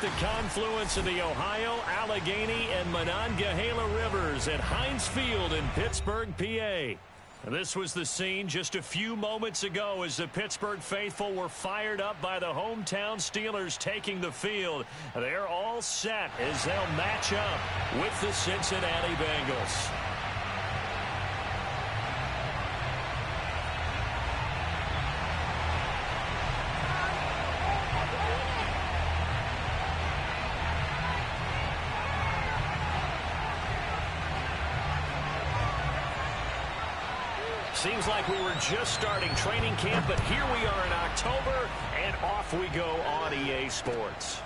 the confluence of the Ohio, Allegheny, and Monongahela Rivers at Heinz Field in Pittsburgh, PA. This was the scene just a few moments ago as the Pittsburgh faithful were fired up by the hometown Steelers taking the field. They're all set as they'll match up with the Cincinnati Bengals. Seems like we were just starting training camp, but here we are in October, and off we go on EA Sports.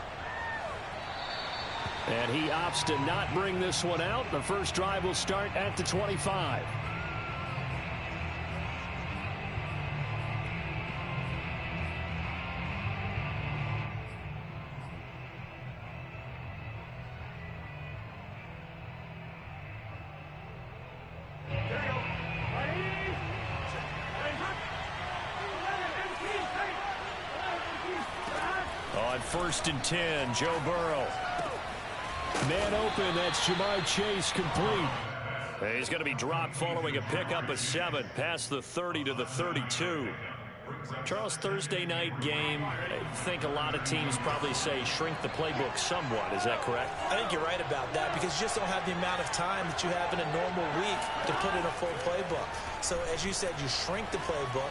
And he opts to not bring this one out. The first drive will start at the 25. On 1st and 10, Joe Burrow. Man open, that's Jamar Chase complete. He's going to be dropped following a pickup of 7 past the 30 to the 32. Charles, Thursday night game, I think a lot of teams probably say shrink the playbook somewhat. Is that correct? I think you're right about that because you just don't have the amount of time that you have in a normal week to put in a full playbook. So as you said, you shrink the playbook.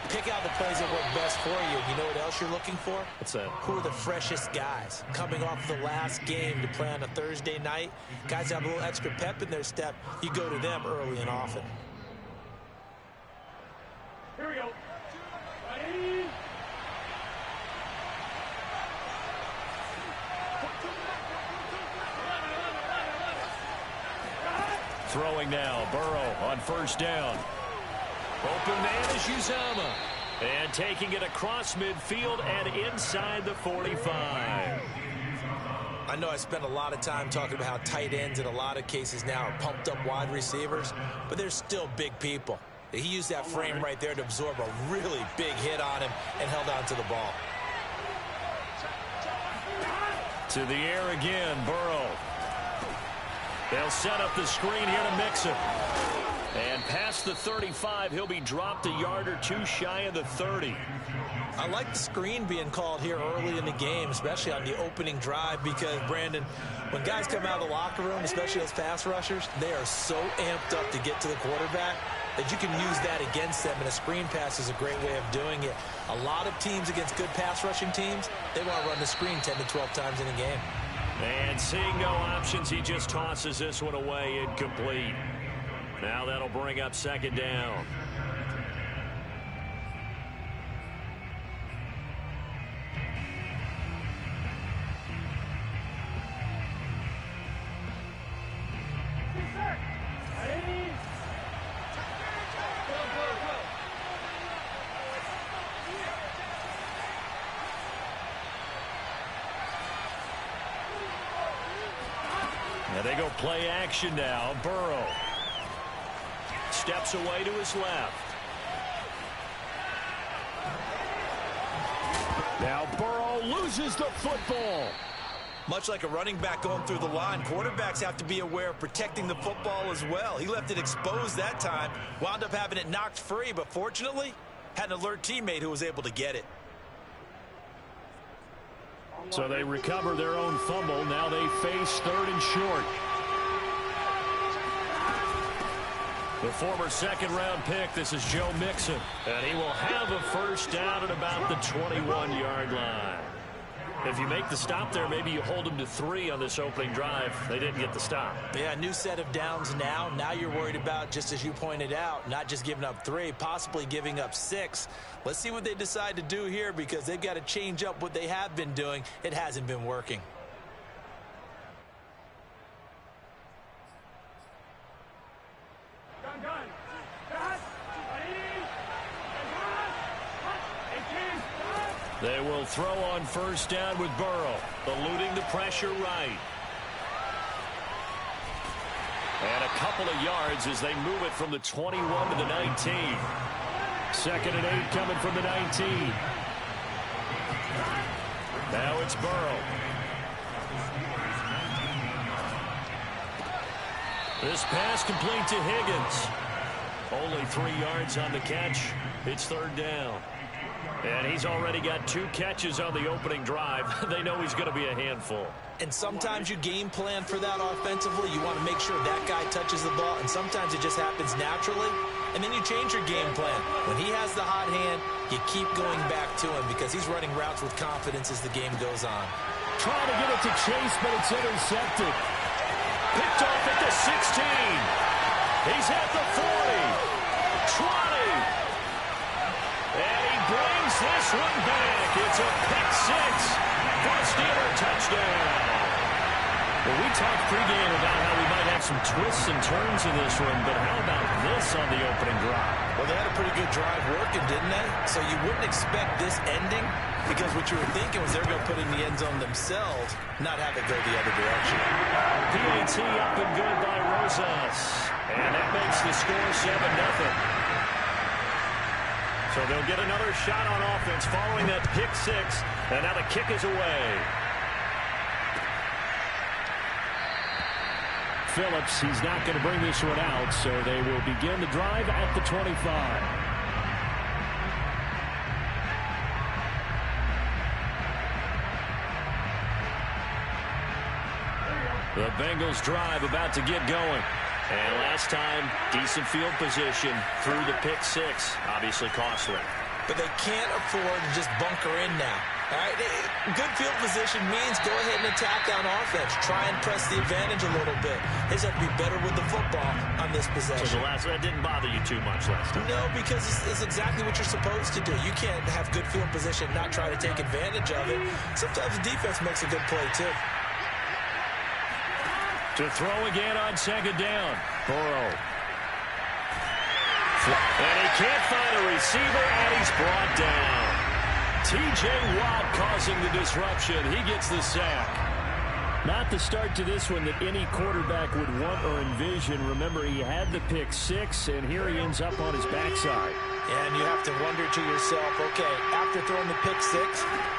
Pick out the plays that work best for you. You know what else you're looking for? What's that? Who are the freshest guys coming off the last game to play on a Thursday night? Guys have a little extra pep in their step. You go to them early and often. Here we go. Ready? Throwing now, Burrow on 1st down. Open man is Uzama. And taking it across midfield and inside the 45. I know I spent a lot of time talking about how tight ends in a lot of cases now are pumped up wide receivers, but they're still big people. He used that frame right there to absorb a really big hit on him and held on to the ball. To the air again, Burrow. They'll set up the screen here to mix it. And past the 35, he'll be dropped a yard or two shy of the 30. I like the screen being called here early in the game, especially on the opening drive, because, Brandon, when guys come out of the locker room, especially those pass rushers, they are so amped up to get to the quarterback that you can use that against them, and a screen pass is a great way of doing it. A lot of teams against good pass rushing teams, they want to run the screen 10 to 12 times in a game. And seeing no options, he just tosses this one away incomplete. Now that'll bring up 2nd down. Now they go play action now. Burrow steps away to his left. Now Burrow loses the football. Much like a running back going through the line, quarterbacks have to be aware of protecting the football as well. He left it exposed that time, wound up having it knocked free, but fortunately had an alert teammate who was able to get it. So they recover their own fumble. Now they face 3rd and short. The former 2nd-round pick, this is Joe Mixon. And he will have a 1st down at about the 21-yard line. If you make the stop there, maybe you hold them to 3 on this opening drive. They didn't get the stop. Yeah, new set of downs now. Now you're worried about, just as you pointed out, not just giving up 3, possibly giving up 6. Let's see what they decide to do here because they've got to change up what they have been doing. It hasn't been working. They will throw on 1st down with Burrow, eluding the pressure right. And a couple of yards as they move it from the 21 to the 19. 2nd and 8 coming from the 19. Now it's Burrow. This pass complete to Higgins. Only 3 yards on the catch. It's third down. And he's already got 2 catches on the opening drive. They know he's going to be a handful. And sometimes you game plan for that offensively. You want to make sure that guy touches the ball, and sometimes it just happens naturally. And then you change your game plan. When he has the hot hand, you keep going back to him because he's running routes with confidence as the game goes on. Trying to get it to Chase, but it's intercepted. Picked off at the 16. He's at the 40. 20. And he brings this one back. It's a pick 6 for a Steeler touchdown. Well, we talked pregame about how we might have some twists and turns in this one, but how about this on the opening drive? Well, they had a pretty good drive working, didn't they? So you wouldn't expect this ending because what you were thinking was they're going to put it in the end zone themselves, not have it go the other direction. PAT up and good by Rosas. And that makes the score 7-0. So they'll get another shot on offense following that pick 6. And now the kick is away. Phillips, he's not going to bring this one out, so they will begin the drive at the 25. The Bengals drive about to get going. And last time, decent field position through the pick 6. Obviously costly. But they can't afford to just bunker in now. All right? Good field position means go ahead and attack on offense. Try and press the advantage a little bit. They just have to be better with the football on this possession. So that didn't bother you too much last time? No, because it's exactly what you're supposed to do. You can't have good field position and not try to take advantage of it. Sometimes the defense makes a good play, too. To throw again on second down. Burrow. And he can't find a receiver, and he's brought down. T.J. Watt causing the disruption. He gets the sack. Not the start to this one that any quarterback would want or envision. Remember, he had the pick 6, and here he ends up on his backside. And you have to wonder to yourself, okay, after throwing the pick 6,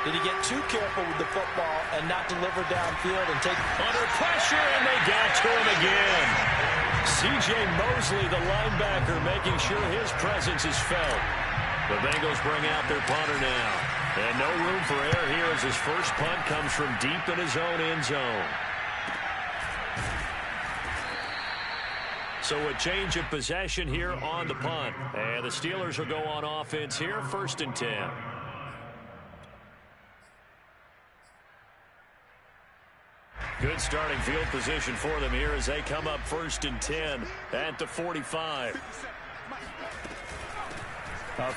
did he get too careful with the football and not deliver downfield and take under pressure, and they got to him again. C.J. Mosley, the linebacker, making sure his presence is felt. The Bengals bring out their punter now. And no room for error here as his first punt comes from deep in his own end zone. So a change of possession here on the punt. And the Steelers will go on offense here, 1st and 10. Good starting field position for them here as they come up 1st and 10 at the 45.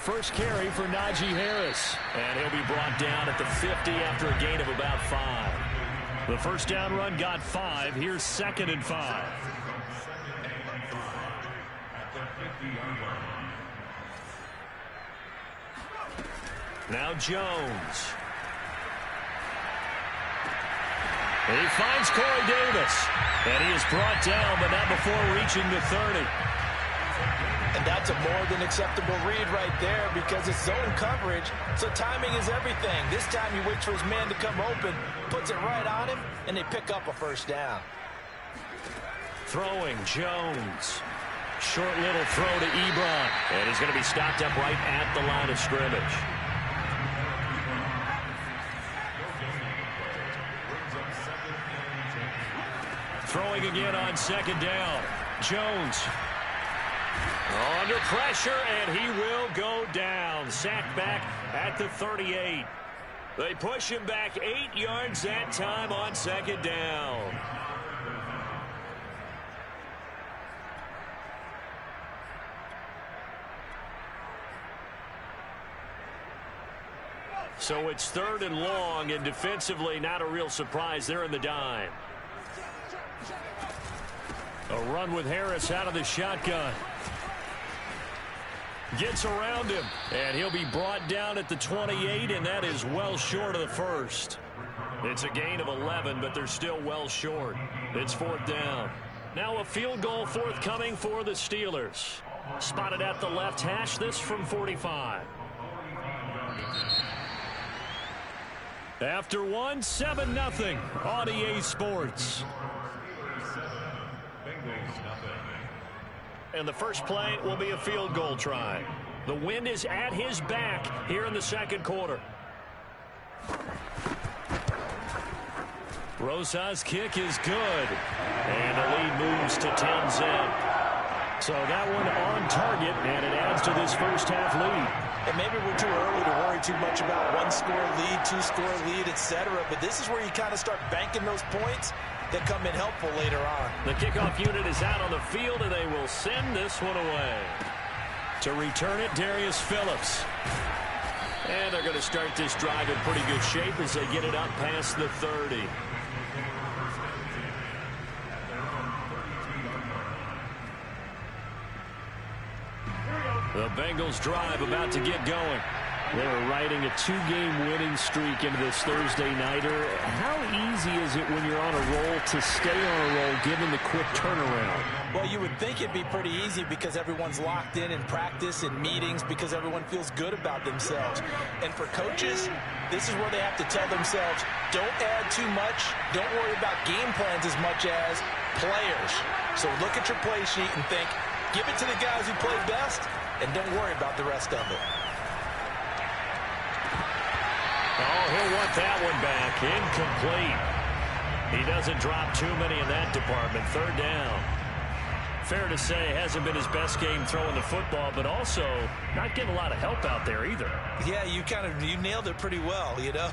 First carry for Najee Harris. And he'll be brought down at the 50 after a gain of about 5. The first down run got 5. Here's 2nd and 5. Now Jones. He finds Corey Davis. And he is brought down, but not before reaching the 30. And that's a more than acceptable read right there because it's zone coverage, so timing is everything. This time he waits for his man to come open, puts it right on him, and they pick up a first down. Throwing Jones. Short little throw to Ebron. And he's going to be stopped up right at the line of scrimmage. Throwing again on 2nd down. Jones. Under pressure, and he will go down. Sacked back at the 38. They push him back 8 yards that time on 2nd down. So it's 3rd and long, and defensively not a real surprise. They're in the dime. A run with Harris out of the shotgun. Gets around him, and he'll be brought down at the 28, and that is well short of the first. It's a gain of 11, but they're still well short. It's 4th down. Now a field goal forthcoming for the Steelers. Spotted at the left hash, this from 45. After one, 7-0 on EA Sports. And the first play will be a field goal try. The wind is at his back here in the second quarter. Rosa's kick is good. And the lead moves to 10-zip. So that one on target, and it adds to this first half lead. And maybe we're too early to worry too much about one-score lead, two-score lead, etc. But this is where you kind of start banking those points that come in helpful later on. The kickoff unit is out on the field, and they will send this one away. To return it, Darius Phillips. And they're going to start this drive in pretty good shape as they get it up past the 30. The Bengals drive about to get going. They're riding a two-game winning streak into this Thursday nighter. How easy is it when you're on a roll to stay on a roll given the quick turnaround? Well, you would think it'd be pretty easy because everyone's locked in practice and meetings because everyone feels good about themselves. And for coaches, this is where they have to tell themselves, don't add too much. Don't worry about game plans as much as players. So look at your play sheet and think, give it to the guys who play best, and don't worry about the rest of it. Oh, he'll want that one back. Incomplete. He doesn't drop too many in that department. Third down. Fair to say, hasn't been his best game throwing the football, but also not getting a lot of help out there either. Yeah, you nailed it pretty well, you know.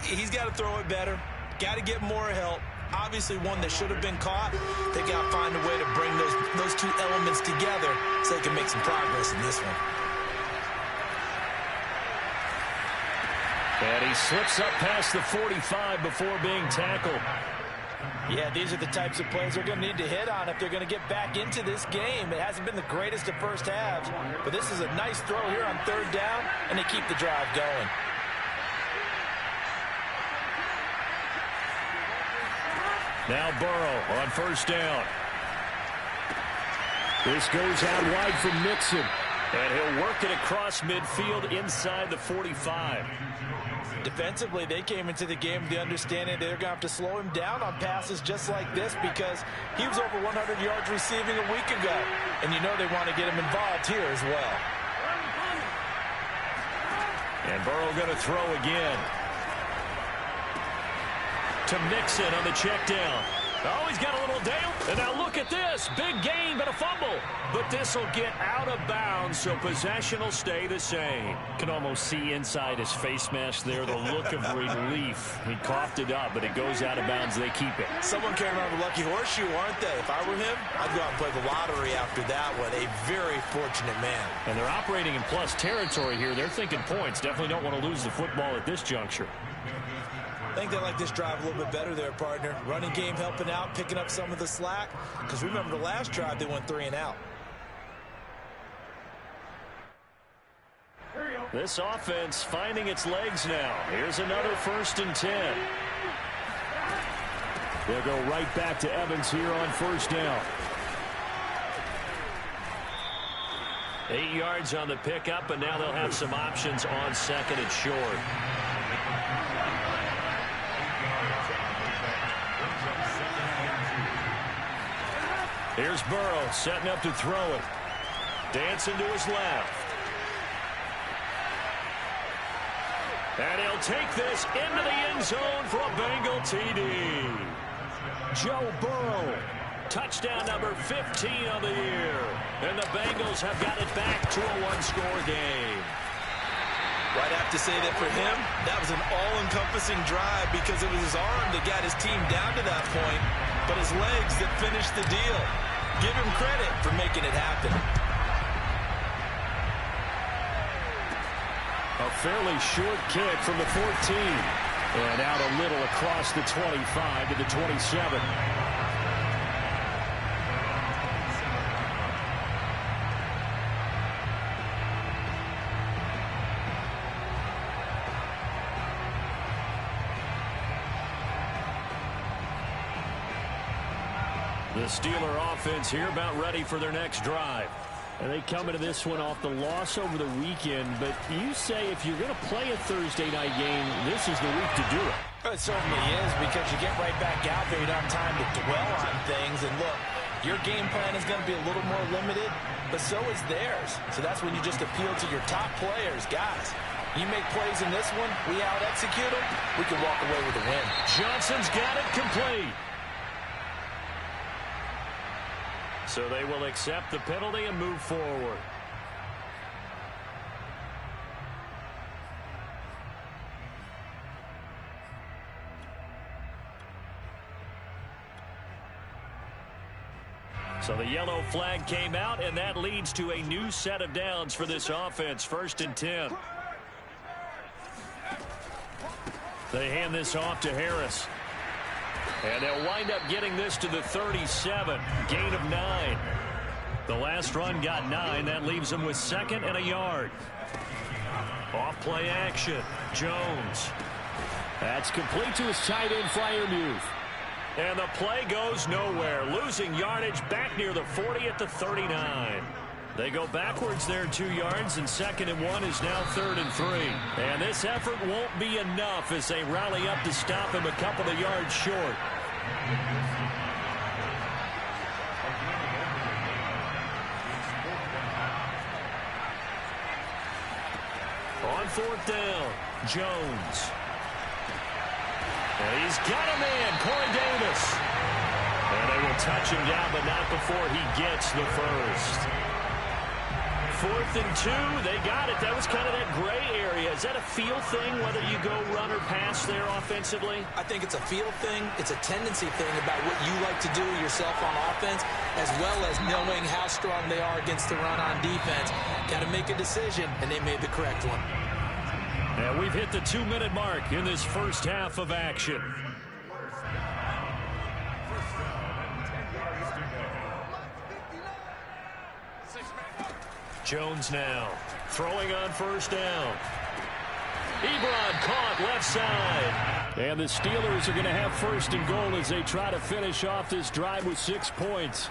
He's got to throw it better. Got to get more help. Obviously one that should have been caught. They got to find a way to bring those two elements together so they can make some progress in this one. And he slips up past the 45 before being tackled. Yeah, these are the types of plays they're going to need to hit on if they're going to get back into this game. It hasn't been the greatest of first halves, but this is a nice throw here on third down, and they keep the drive going. Now Burrow on first down. This goes out wide from Mixon. And he'll work it across midfield inside the 45. Defensively, they came into the game with the understanding they're going to have to slow him down on passes just like this because he was over 100 yards receiving a week ago. And you know they want to get him involved here as well. And Burrow going to throw again. To Mixon on the check down. Oh, he's got a little down. And now look at this. Big gain, but a fumble. But this will get out of bounds, so possession will stay the same. Can almost see inside his face mask there the look of relief. He coughed it up, but it goes out of bounds. They keep it. Someone came around with a lucky horseshoe, aren't they? If I were him, I'd go out and play the lottery after that one. A very fortunate man. And they're operating in plus territory here. They're thinking points. Definitely don't want to lose the football at this juncture. I think they like this drive a little bit better there, partner. Running game helping out, picking up some of the slack. Because remember the last drive, they went 3 and out. This offense finding its legs now. Here's another 1st and 10. They'll go right back to Evans here on first down. 8 yards on the pickup, and now they'll have some options on second and short. Here's Burrow setting up to throw it. Dancing to his left. And he'll take this into the end zone for a Bengal TD. Joe Burrow, touchdown number 15 of the year. And the Bengals have got it back to a one-score game. Well, I'd have to say that for him, that was an all-encompassing drive because it was his arm that got his team down to that point, but his legs that finished the deal. Give him credit for making it happen. A fairly short kick from the 14. And out a little across the 25 to the 27. The Steeler offense here about ready for their next drive. And they come into this one off the loss over the weekend. But you say if you're going to play a Thursday night game, this is the week to do it. It certainly is because you get right back out there. You don't have time to dwell on things. And look, Your game plan is going to be a little more limited, but so is theirs. So that's when you just appeal to your top players. Guys, you make plays in this one, we out-execute them, we can walk away with a win. Johnson's got it complete. So they will accept the penalty and move forward. So the yellow flag came out, and that leads to a new set of downs for this offense. 1st and 10. They hand this off to Harris. And they'll wind up getting this to the 37. Gain of 9. The last run got 9. That leaves them with 2nd and a yard. Off play action. Jones. That's complete to his tight end flyer move. And the play goes nowhere. Losing yardage back near the 40 at the 39. They go backwards there 2 yards, and 2nd and 1 is now 3rd and 3. And this effort won't be enough as they rally up to stop him a couple of yards short. On 4th down, Jones. And he's got a man, Corey Davis. And they will touch him down, but not before he gets the first. 4th and 2, they got it. That was kind of that gray area. Is that a feel thing, whether you go run or pass there offensively? I think it's a feel thing. It's a tendency thing about what you like to do yourself on offense, as well as knowing how strong they are against the run on defense. Got to make a decision, and they made the correct one. And we've hit the 2-minute mark in this first half of action. Jones now throwing on 1st down. Ebron caught left side. And the Steelers are going to have 1st and goal as they try to finish off this drive with 6 points.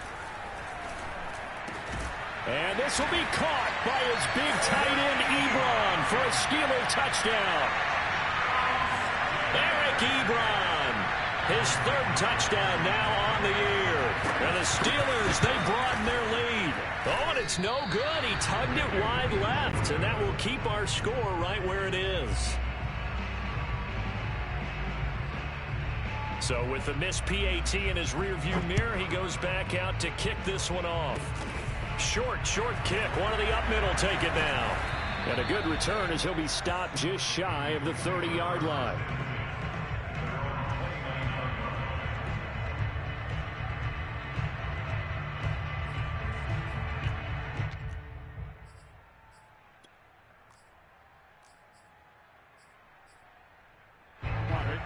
And this will be caught by his big tight end, Ebron, for a Steeler touchdown. Eric Ebron, his 3rd touchdown now on the year. And the Steelers, they broaden their lead. Oh, and it's no good. He tugged it wide left, and that will keep our score right where it is. So with the missed PAT in his rearview mirror, he goes back out to kick this one off. Short kick. One of the up middle take it now. And a good return as he'll be stopped just shy of the 30-yard line.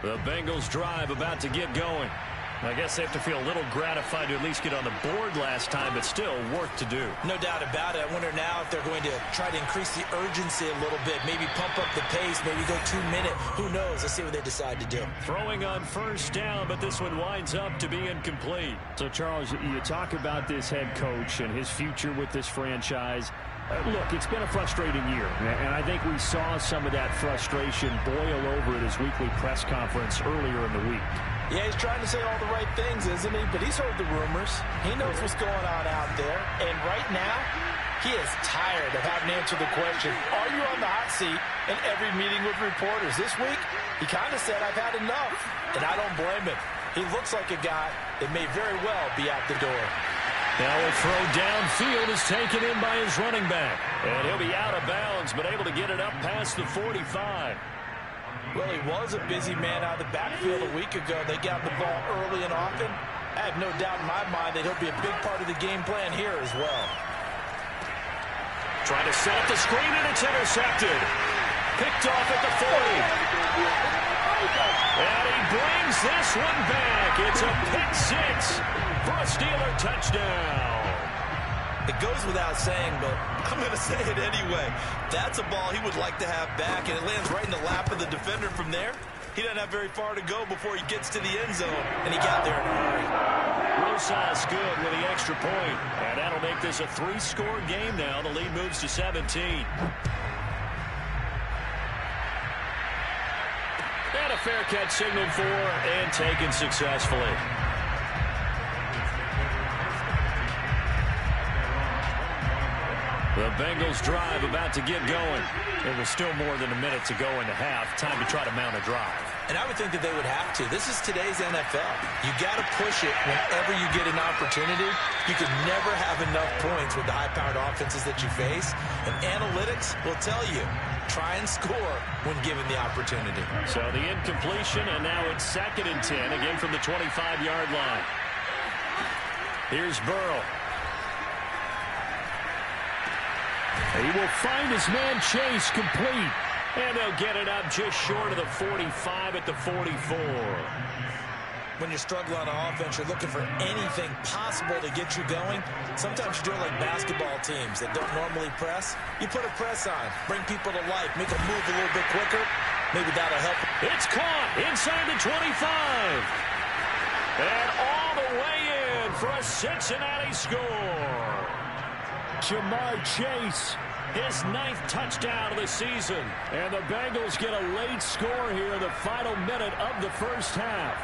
The Bengals drive about to get going. I guess they have to feel a little gratified to at least get on the board last time, but still work to do. No doubt about it. I wonder now if they're going to try to increase the urgency a little bit, maybe pump up the pace, maybe go 2-minute. Who knows? Let's see what they decide to do. Throwing on 1st down, but this one winds up to be incomplete. So, Charles, you talk about this head coach and his future with this franchise. Look, it's been a frustrating year, and I think we saw some of that frustration boil over at his weekly press conference earlier in the week. Yeah, he's trying to say all the right things, isn't he? But he's heard the rumors. He knows what's going on out there. And right now, he is tired of having to answer the question, are you on the hot seat in every meeting with reporters? This week, he kind of said, I've had enough. And I don't blame him. He looks like a guy that may very well be out the door. Now a throw downfield is taken in by his running back. And he'll be out of bounds, but able to get it up past the 45. Well, he was a busy man out of the backfield a week ago. They got the ball early and often. I have no doubt in my mind that he'll be a big part of the game plan here as well. Trying to set up the screen, and it's intercepted. Picked off at the 40. And he brings this one back. It's a pick 6 for a Steeler touchdown. It goes without saying, but I'm going to say it anyway. That's a ball he would like to have back, and it lands right in the lap of the defender from there. He doesn't have very far to go before he gets to the end zone, and he got there in a hurry. Rosas good with the extra point, and that'll make this a 3-score game now. The lead moves to 17. And a fair catch signaled for and taken successfully. The Bengals drive about to get going. There was still more than a minute to go in the half. Time to try to mount a drive. And I would think that they would have to. This is today's NFL. You got to push it whenever you get an opportunity. You can never have enough points with the high-powered offenses that you face. And analytics will tell you, try and score when given the opportunity. So the incompletion, and now it's 2nd and 10, again from the 25-yard line. Here's Burrow. He will find his man Chase complete. And they'll get it up just short of the 45 at the 44. When you're struggling on offense, you're looking for anything possible to get you going. Sometimes you do it like basketball teams that don't normally press. You put a press on, bring people to life, make them move a little bit quicker. Maybe that'll help. It's caught inside the 25. And all the way in for a Cincinnati score. Jamar Chase, his 9th touchdown of the season. And the Bengals get a late score here in the final minute of the first half.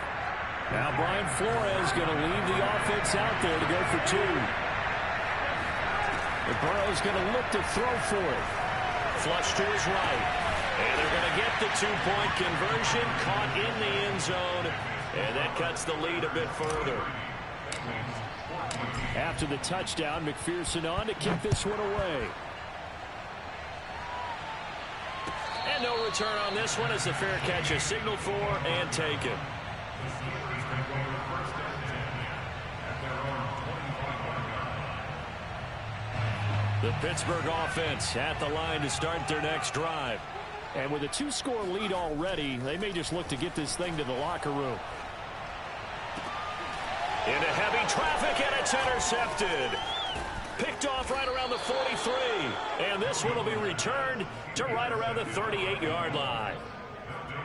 Now Brian Flores going to leave the offense out there to go for 2. And Burrow's going to look to throw for it. Flush to his right. And they're going to get the 2-point conversion, caught in the end zone. And that cuts the lead a bit further. After the touchdown, McPherson on to kick this one away. And no return on this one as the fair catch is signaled for and taken. The Pittsburgh offense at the line to start their next drive. And with a 2-score lead already, they may just look to get this thing to the locker room. Into heavy traffic, and it's intercepted. Picked off right around the 43. And this one will be returned to right around the 38-yard line.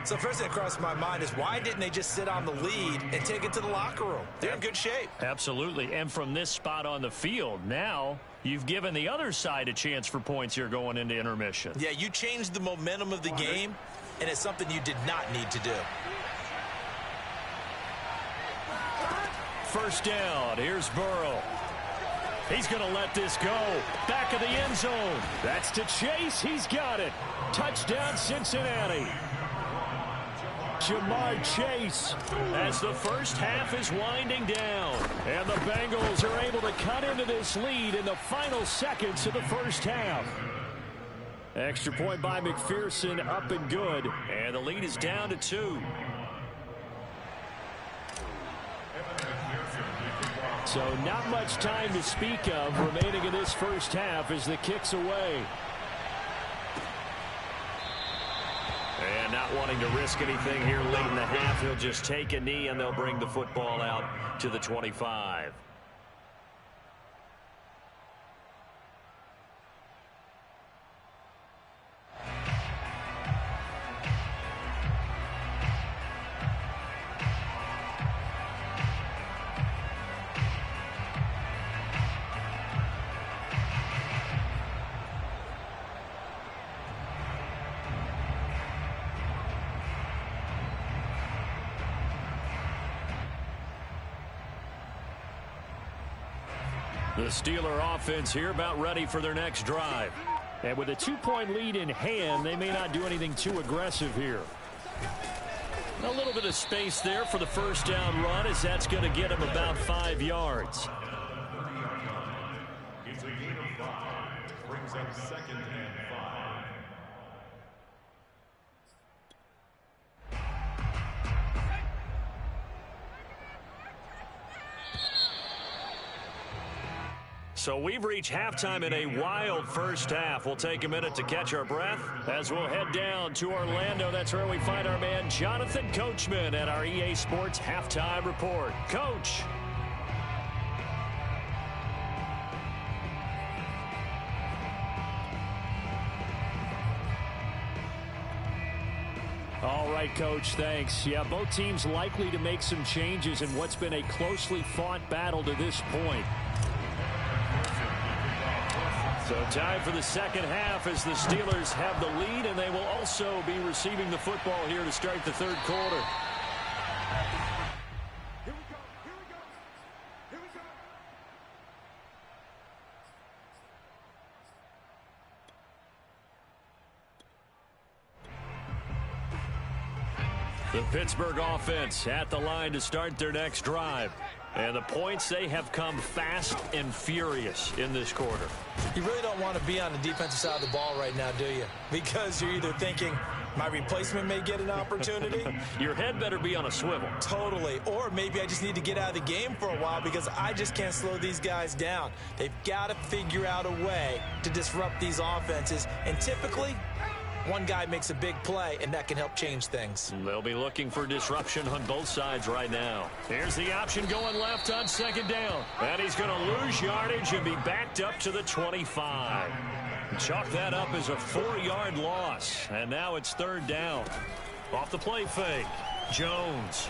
So first thing that crossed my mind is why didn't they just sit on the lead and take it to the locker room? They're in good shape. Absolutely. And from this spot on the field, now you've given the other side a chance for points here going into intermission. Yeah, you changed the momentum of the game, and it's something you did not need to do. First down. Here's Burrow. He's going to let this go. Back of the end zone. That's to Chase. He's got it. Touchdown, Cincinnati. Jamar Chase. As the first half is winding down. And the Bengals are able to cut into this lead in the final seconds of the first half. Extra point by McPherson, up and good. And the lead is down to 2. So not much time to speak of remaining in this first half as the kick's away. And not wanting to risk anything here late in the half, he'll just take a knee and they'll bring the football out to the 25. The Steeler offense here about ready for their next drive. And with a 2-point lead in hand, they may not do anything too aggressive here. A little bit of space there for the first down run as that's going to get him about 5 yards. It's a gain of 5. Brings up 2nd and 5. So we've reached halftime in a wild first half. We'll take a minute to catch our breath as we'll head down to Orlando. That's where we find our man Jonathan Coachman at our EA Sports Halftime Report. Coach. All right, Coach, thanks. Yeah, both teams likely to make some changes in what's been a closely fought battle to this point. So time for the second half as the Steelers have the lead, and they will also be receiving the football here to start the third quarter. The Pittsburgh offense at the line to start their next drive. And the points, they have come fast and furious in this quarter. You really don't want to be on the defensive side of the ball right now, do you? Because you're either thinking, my replacement may get an opportunity. Your head better be on a swivel. Totally. Or maybe I just need to get out of the game for a while because I just can't slow these guys down. They've got to figure out a way to disrupt these offenses. And typically, one guy makes a big play, and that can help change things. They'll be looking for disruption on both sides right now. Here's the option going left on second down. And he's going to lose yardage and be backed up to the 25. Chalk that up as a 4-yard loss. And now it's third down. Off the play fake. Jones.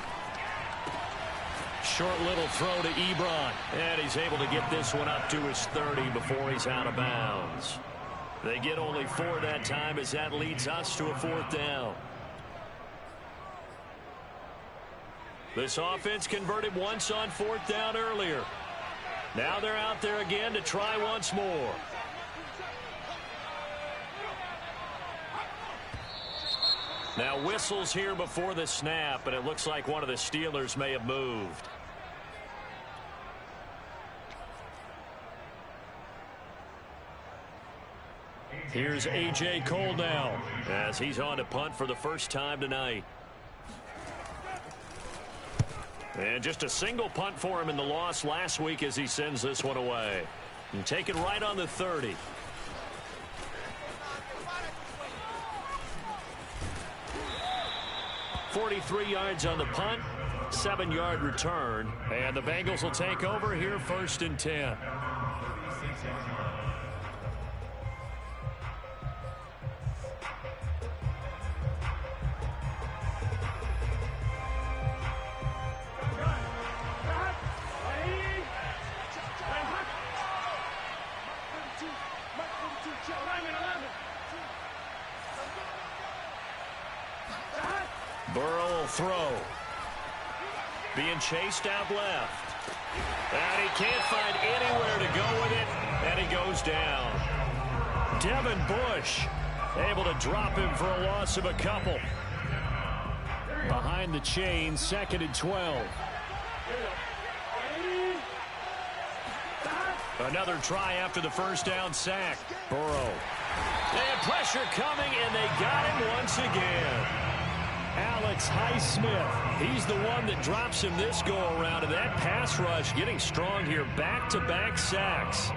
Short little throw to Ebron. And he's able to get this one up to his 30 before he's out of bounds. They get only 4 that time as that leads us to a 4th down. This offense converted once on 4th down earlier. Now they're out there again to try once more. Now whistles here before the snap, and it looks like one of the Steelers may have moved. Here's A.J. Cole now as he's on to punt for the first time tonight. And just a single punt for him in the loss last week as he sends this one away. And taken right on the 30. .43 yards on the punt, 7-yard return. And the Bengals will take over here 1st and 10. Burrow will throw. Being chased out left. And he can't find anywhere to go with it. And he goes down. Devin Bush able to drop him for a loss of a couple. Behind the chain, 2nd and 12. Another try after the first down sack. Burrow. And pressure coming, and they got him once again. Alex Highsmith, he's the one that drops him this go-around, and that pass rush getting strong here. Back-to-back sacks.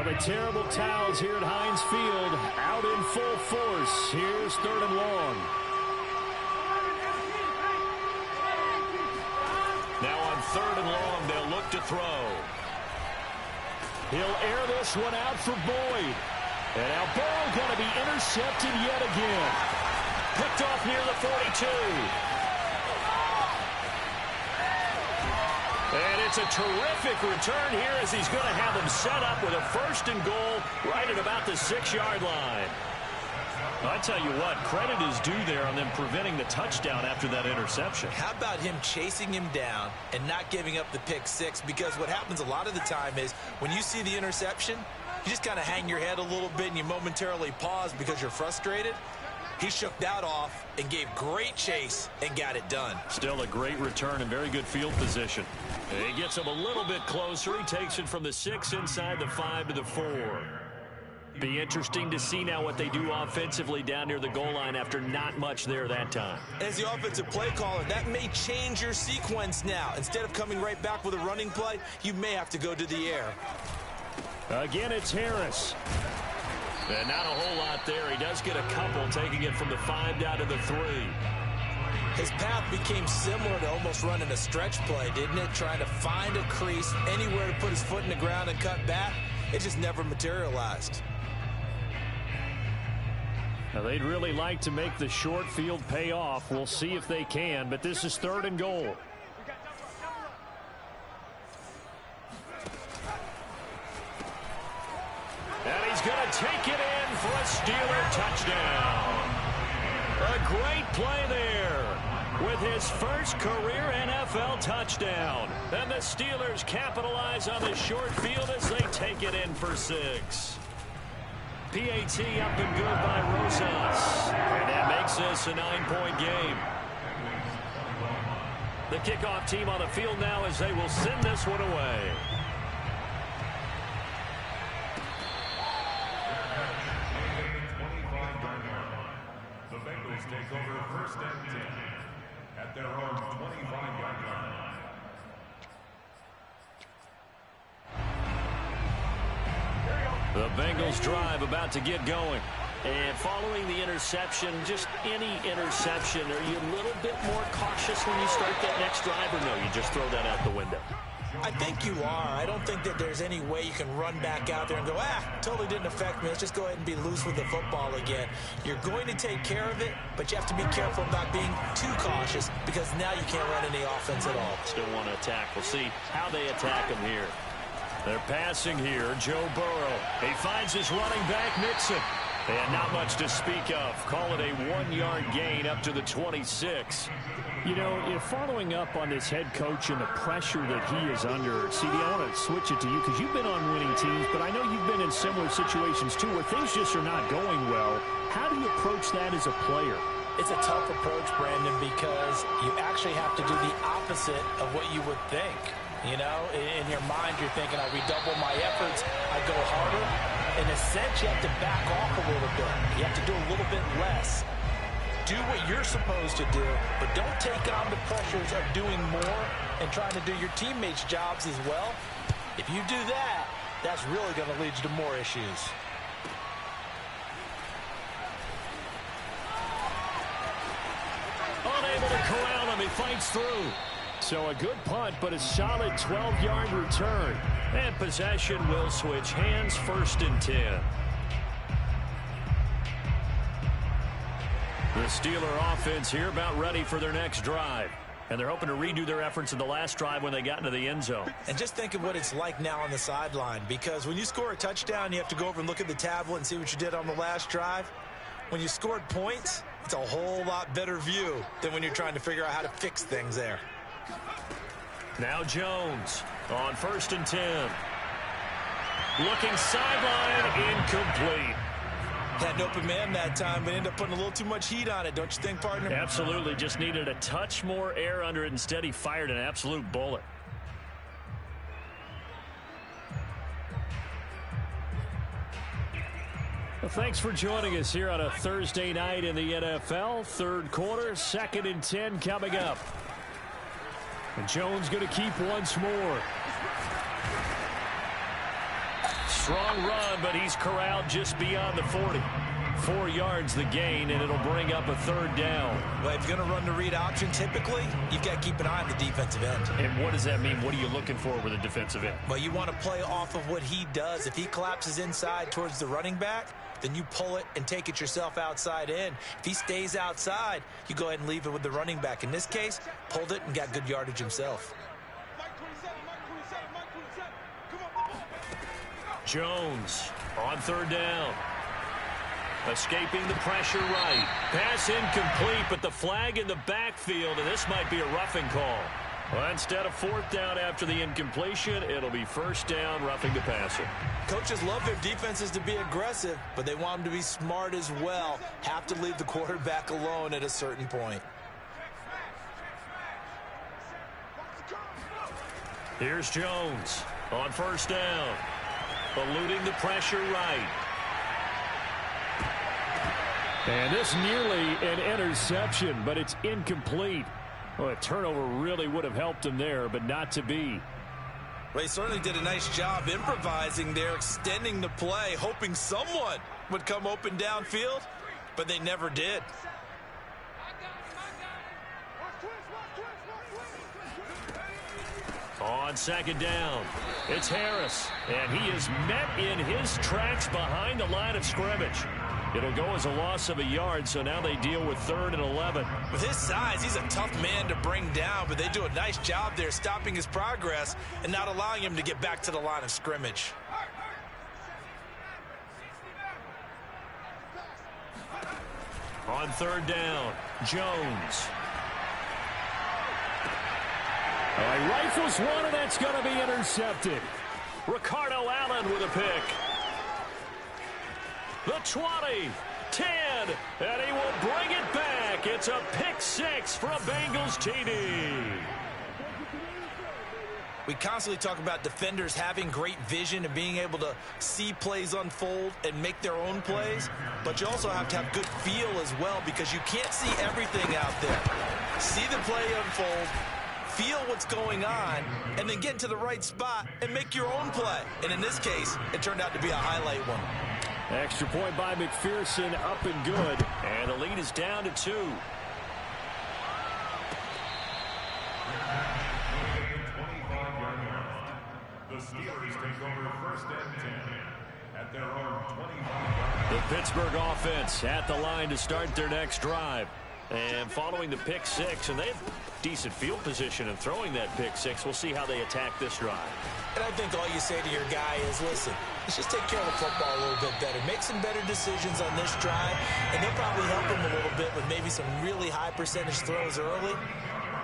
The terrible towels here at Heinz Field out in full force. Here's 3rd and long. Now on 3rd and long, they'll look to throw. He'll air this one out for Boyd. And now Burrow going to be intercepted yet again. Picked off near the 42. And it's a terrific return here as he's going to have them set up with a 1st and goal right at about the 6-yard line. I tell you what, credit is due there on them preventing the touchdown after that interception. How about him chasing him down and not giving up the pick 6? Because what happens a lot of the time is when you see the interception, you just kind of hang your head a little bit and you momentarily pause because you're frustrated. He shook that off and gave great chase and got it done. Still a great return and very good field position. He gets him a little bit closer. He takes it from the 6 inside the 5 to the 4. Be interesting to see now what they do offensively down near the goal line after not much there that time. As the offensive play caller, that may change your sequence now. Instead of coming right back with a running play, you may have to go to the air. Again, it's Harris. And not a whole lot there. He does get a couple, taking it from the 5 down to the 3. His path became similar to almost running a stretch play, didn't it? Trying to find a crease, anywhere to put his foot in the ground and cut back. It just never materialized. Now, they'd really like to make the short field pay off. We'll see if they can, but this is 3rd and goal. And he's going to take it in for a Steeler touchdown. A great play there with his first career NFL touchdown. And the Steelers capitalize on the short field as they take it in for 6. PAT up and good by Rosas. And that makes this a 9-point game. The kickoff team on the field now as they will send this one away. The Bengals take over first and 10 at their own 25-yard line. The Bengals drive about to get going. And following the interception, just any interception, are you a little bit more cautious when you start that next drive, or no, you just throw that out the window? I think you are. I don't think that there's any way you can run back out there and go, totally didn't affect me. Let's just go ahead and be loose with the football again. You're going to take care of it, but you have to be careful about being too cautious because now you can't run any offense at all. Still want to attack. We'll see how they attack him here. They're passing here. Joe Burrow. He finds his running back, Mixon. And not much to speak of. Call it a 1-yard gain up to the 26. You know, if following up on this head coach and the pressure that he is under, CD, I want to switch it to you because you've been on winning teams, but I know you've been in similar situations too where things just are not going well. How do you approach that as a player? It's a tough approach, Brandon, because you actually have to do the opposite of what you would think. You know, in your mind, you're thinking, I redouble my efforts, I go harder. In a sense, you have to back off a little bit. You have to do a little bit less. Do what you're supposed to do, but don't take on the pressures of doing more and trying to do your teammates' jobs as well. If you do that, that's really going to lead you to more issues. Unable to corral him. He fights through. So a good punt, but a solid 12-yard return. And possession will switch hands, 1st and 10. The Steeler offense here about ready for their next drive. And they're hoping to redo their efforts in the last drive when they got into the end zone. And just think of what it's like now on the sideline, because when you score a touchdown, you have to go over and look at the tablet and see what you did on the last drive. When you scored points, it's a whole lot better view than when you're trying to figure out how to fix things there. Now Jones on 1st and 10. Looking sideline, incomplete. Had an open man that time, but ended up putting a little too much heat on it, don't you think, partner? Absolutely. Just needed a touch more air under it. Instead, he fired an absolute bullet. Well, thanks for joining us here on a Thursday night in the NFL. 3rd quarter, 2nd and 10 coming up. And Jones going to keep once more. Strong run, but he's corralled just beyond the 40. 4 yards the gain, and it'll bring up a 3rd down. Well, if you're going to run the read option, typically, you've got to keep an eye on the defensive end. And what does that mean? What are you looking for with a defensive end? Well, you want to play off of what he does. If he collapses inside towards the running back, then you pull it and take it yourself outside in. If he stays outside, you go ahead and leave it with the running back. In this case, pulled it and got good yardage himself. Jones on 3rd down. Escaping the pressure right. Pass incomplete, but the flag in the backfield, and this might be a roughing call. Well, instead of 4th down after the incompletion, it'll be 1st down, roughing the passer. Coaches love their defenses to be aggressive, but they want them to be smart as well. Have to leave the quarterback alone at a certain point. Here's Jones on 1st down. Eluding the pressure right. And this nearly an interception, but it's incomplete. Well, a turnover really would have helped him there, but not to be. Well, he certainly did a nice job improvising there, extending the play, hoping someone would come open downfield, but they never did. On 2nd down, it's Harris, and he is met in his tracks behind the line of scrimmage. It'll go as a loss of a yard, so now they deal with 3rd and 11. With his size, he's a tough man to bring down, but they do a nice job there stopping his progress and not allowing him to get back to the line of scrimmage. On 3rd down, Jones. He rifles one, and that's going to be intercepted. Ricardo Allen with a pick. the 20, 10, and he will bring it back. It's a pick six for a Bengals TD. We constantly talk about defenders having great vision and being able to see plays unfold and make their own plays, but you also have to have good feel as well because you can't see everything out there. See the play unfold, feel what's going on, and then get to the right spot and make your own play. And in this case, it turned out to be a highlight one. Extra point by McPherson, up and good. And the lead is down to 2. The Steelers take over first and 10 at their own 25. The Pittsburgh offense at the line to start their next drive. And following the pick six, and they have decent field position in throwing that pick six. We'll see how they attack this drive. And I think all you say to your guy is, listen, let's just take care of the football a little bit better. Make some better decisions on this drive, and they'll probably help him a little bit with maybe some really high percentage throws early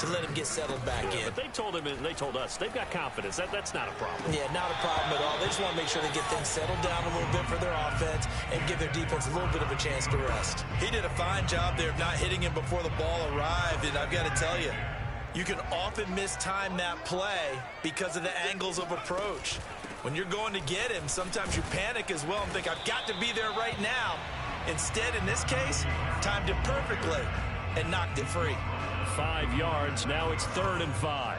to let him get settled back in. But they told him and they told us they've got confidence. That's not a problem. Yeah, not a problem at all. They just want to make sure they get things settled down a little bit for their offense and give their defense a little bit of a chance to rest. He did a fine job there of not hitting him before the ball arrived, and I've got to tell you, you can often mistime that play because of the angles of approach. When you're going to get him, sometimes you panic as well and think, I've got to be there right now. Instead, in this case, timed it perfectly and knocked it free. 5 yards. Now it's 3rd and 5.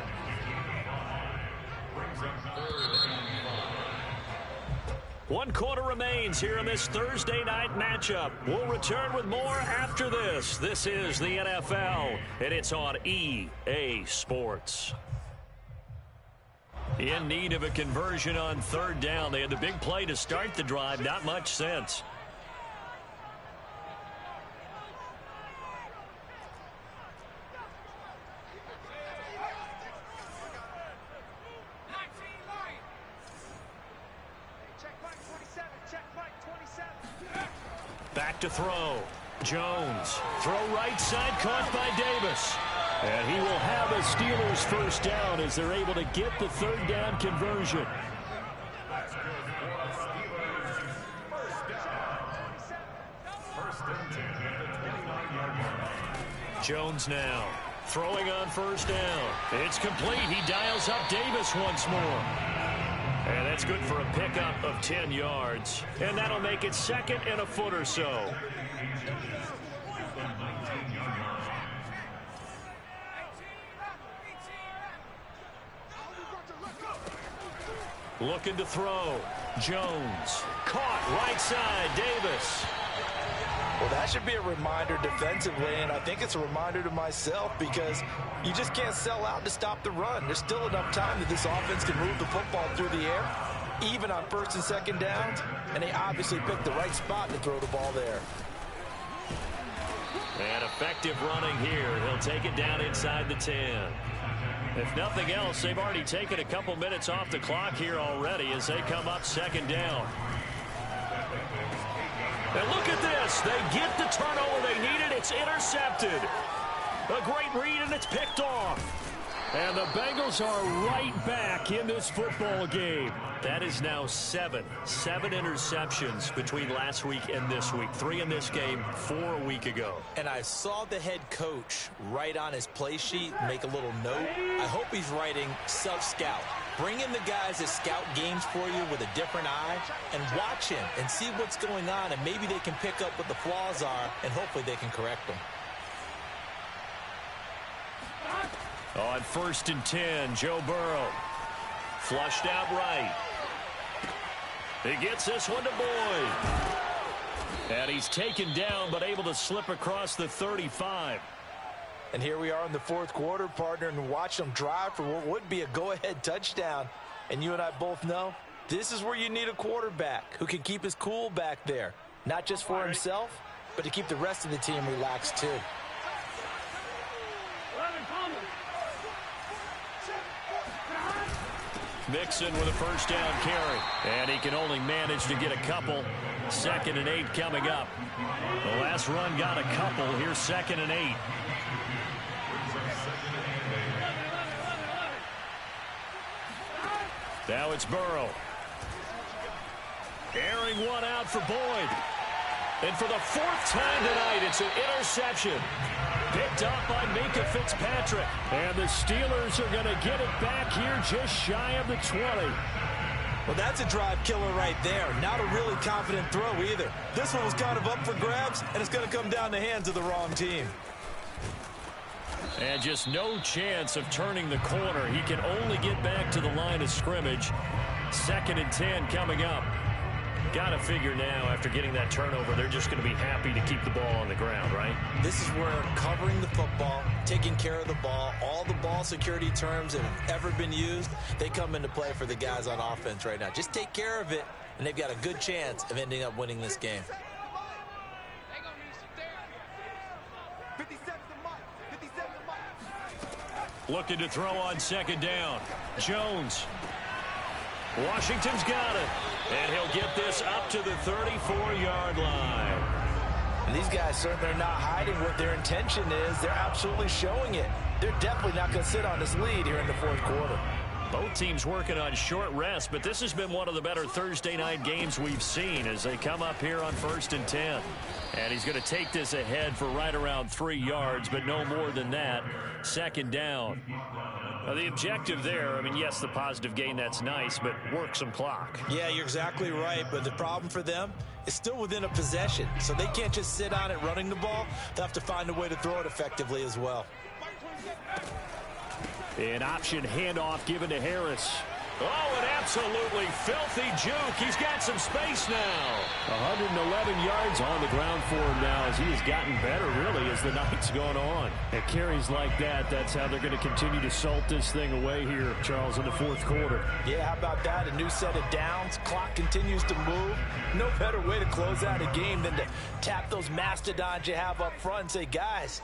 One quarter remains here in this Thursday night matchup. We'll return with more after this. This is the NFL, and it's on EA Sports. In need of a conversion on 3rd down. They had the big play to start the drive. Not much sense. Back to throw. Jones. Throw right side, caught by Davis. And he will have a Steelers first down as they're able to get the 3rd down conversion. That's good for the Steelers. First down. First and 10 at the 29-yard line. Jones now throwing on 1st down. It's complete. He dials up Davis once more. And that's good for a pickup of 10 yards. And that'll make it 2nd and a foot or so. Looking to throw. Jones. Caught right side. Davis. Well, that should be a reminder defensively, and I think it's a reminder to myself because you just can't sell out to stop the run. There's still enough time that this offense can move the football through the air, even on 1st and 2nd downs, and they obviously picked the right spot to throw the ball there. And effective running here. He'll take it down inside the 10. If nothing else, they've already taken a couple minutes off the clock here already as they come up 2nd down. And look at this. They get the turnover they needed. It's intercepted. A great read, and it's picked off. And the Bengals are right back in this football game. That is now 7 interceptions between last week and this week. 3 in this game, 4 a week ago. And I saw the head coach write on his play sheet, make a little note. I hope he's writing self-scout. Bring in the guys that scout games for you with a different eye and watch him and see what's going on, and maybe they can pick up what the flaws are, and hopefully they can correct them. On 1st and 10, Joe Burrow. Flushed out right. He gets this one to Boyd. And he's taken down but able to slip across the 35. And here we are in the 4th quarter, partner, and watch them drive for what would be a go-ahead touchdown. And you and I both know this is where you need a quarterback who can keep his cool back there, not just for himself, but to keep the rest of the team relaxed too. Mixon with a 1st down carry. And he can only manage to get a couple. 2nd and 8 coming up. The last run got a couple. Here's 2nd and 8. Now it's Burrow. Airing one out for Boyd. And for the fourth time tonight, it's an interception. Picked up by Minka Fitzpatrick. And the Steelers are going to get it back here just shy of the 20. Well, that's a drive killer right there. Not a really confident throw either. This one was kind of up for grabs, and it's going to come down the hands of the wrong team. And just no chance of turning the corner. He can only get back to the line of scrimmage. 2nd and 10 coming up. Got to figure now, after getting that turnover, they're just going to be happy to keep the ball on the ground, right? This is where covering the football, taking care of the ball, all the ball security terms that have ever been used, they come into play for the guys on offense right now. Just take care of it, and they've got a good chance of ending up winning this game. Looking to throw on 2nd down. Jones. Washington's got it. And he'll get this up to the 34-yard line. And these guys certainly are not hiding what their intention is. They're absolutely showing it. They're definitely not going to sit on this lead here in the 4th quarter. Both teams working on short rest, but this has been one of the better Thursday night games we've seen as they come up here on 1st and 10. And he's going to take this ahead for right around 3 yards, but no more than that. 2nd down. Now, the objective there, I mean, yes, the positive gain, that's nice, but work some clock. Yeah, you're exactly right, but the problem for them is still within a possession, so they can't just sit on it running the ball. They'll have to find a way to throw it effectively as well. An option handoff given to Harris. Oh, an absolutely filthy juke. He's got some space now. 111 yards on the ground for him now as he has gotten better, really, as the night's gone on. At carries like that, that's how they're going to continue to salt this thing away here, Charles, in the 4th quarter. Yeah, how about that? A new set of downs. Clock continues to move. No better way to close out a game than to tap those mastodons you have up front and say, guys,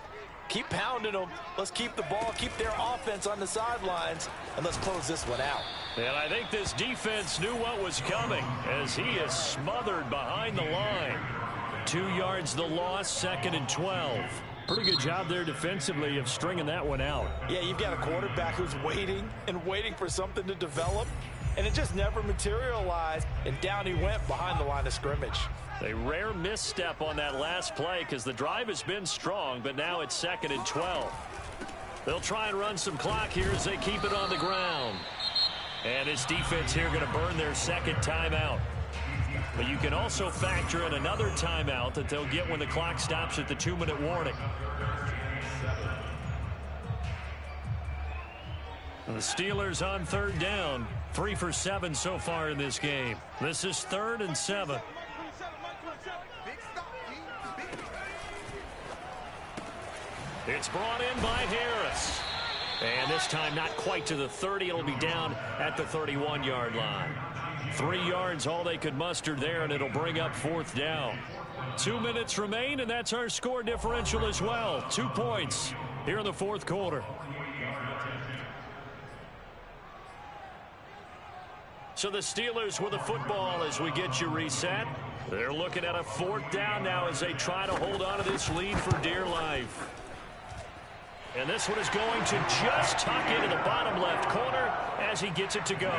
keep pounding them. Let's keep the ball, keep their offense on the sidelines, and let's close this one out. And I think this defense knew what was coming as he is smothered behind the line. 2 yards the loss, 2nd and 12. Pretty good job there defensively of stringing that one out. Yeah, you've got a quarterback who's waiting and waiting for something to develop, and it just never materialized, and down he went behind the line of scrimmage. A rare misstep on that last play because the drive has been strong, but now it's 2nd and 12. They'll try and run some clock here as they keep it on the ground. And this defense here going to burn their 2nd timeout. But you can also factor in another timeout that they'll get when the clock stops at the 2-minute warning. The Steelers on 3rd down. 3 for 7 so far in this game. This is 3rd and 7. It's brought in by Harris. And this time not quite to the 30. It'll be down at the 31-yard line. 3 yards all they could muster there, and it'll bring up 4th down. 2 minutes remain, and that's our score differential as well. 2 points here in the 4th quarter. So the Steelers with the football as we get you reset. They're looking at a 4th down now as they try to hold on to this lead for dear life. And this one is going to just tuck into the bottom left corner as he gets it to go.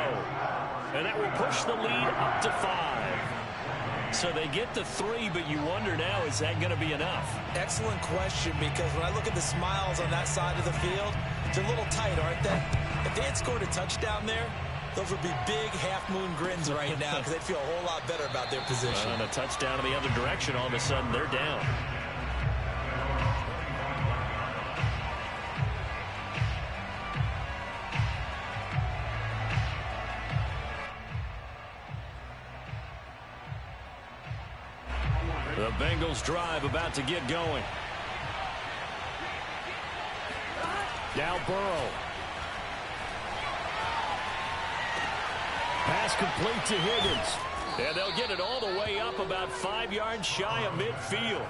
And that will push the lead up to 5. So they get the 3, but you wonder now, is that going to be enough? Excellent question, because when I look at the smiles on that side of the field, they're a little tight, aren't they? If they had scored a touchdown there, those would be big half-moon grins right now because they'd feel a whole lot better about their position. On a touchdown in the other direction, all of a sudden they're down. The Bengals drive about to get going. Now Burrow. Pass complete to Higgins. And they'll get it all the way up about 5 yards shy of midfield.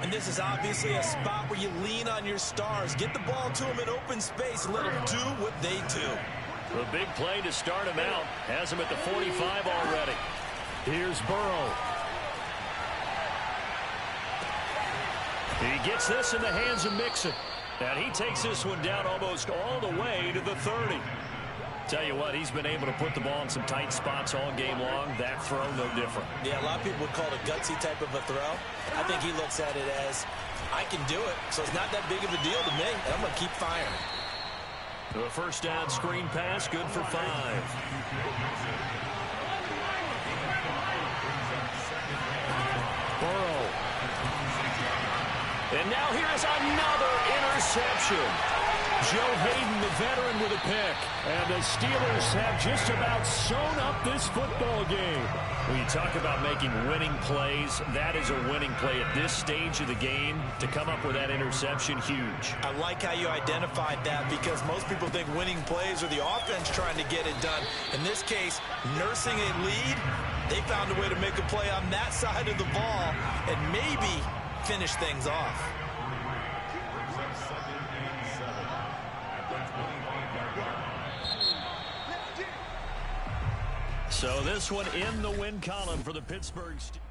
And this is obviously a spot where you lean on your stars. Get the ball to them in open space and let them do what they do. The big play to start him out has him at the 45 already. Here's Burrow. He gets this in the hands of Mixon. And he takes this one down almost all the way to the 30. Tell you what, he's been able to put the ball in some tight spots all game long. That throw, no different. Yeah, a lot of people would call it a gutsy type of a throw. I think he looks at it as, I can do it, so it's not that big of a deal to me, and I'm going to keep firing. The first down screen pass, good for 5. Burrow. And now here's another interception. Joe Hayden, the veteran, with a pick. And the Steelers have just about sewn up this football game. When you talk about making winning plays, that is a winning play at this stage of the game. To come up with that interception, huge. I like how you identified that, because most people think winning plays are the offense trying to get it done. In this case, nursing a lead, they found a way to make a play on that side of the ball and maybe finish things off. So this one in the win column for the Pittsburgh Steelers.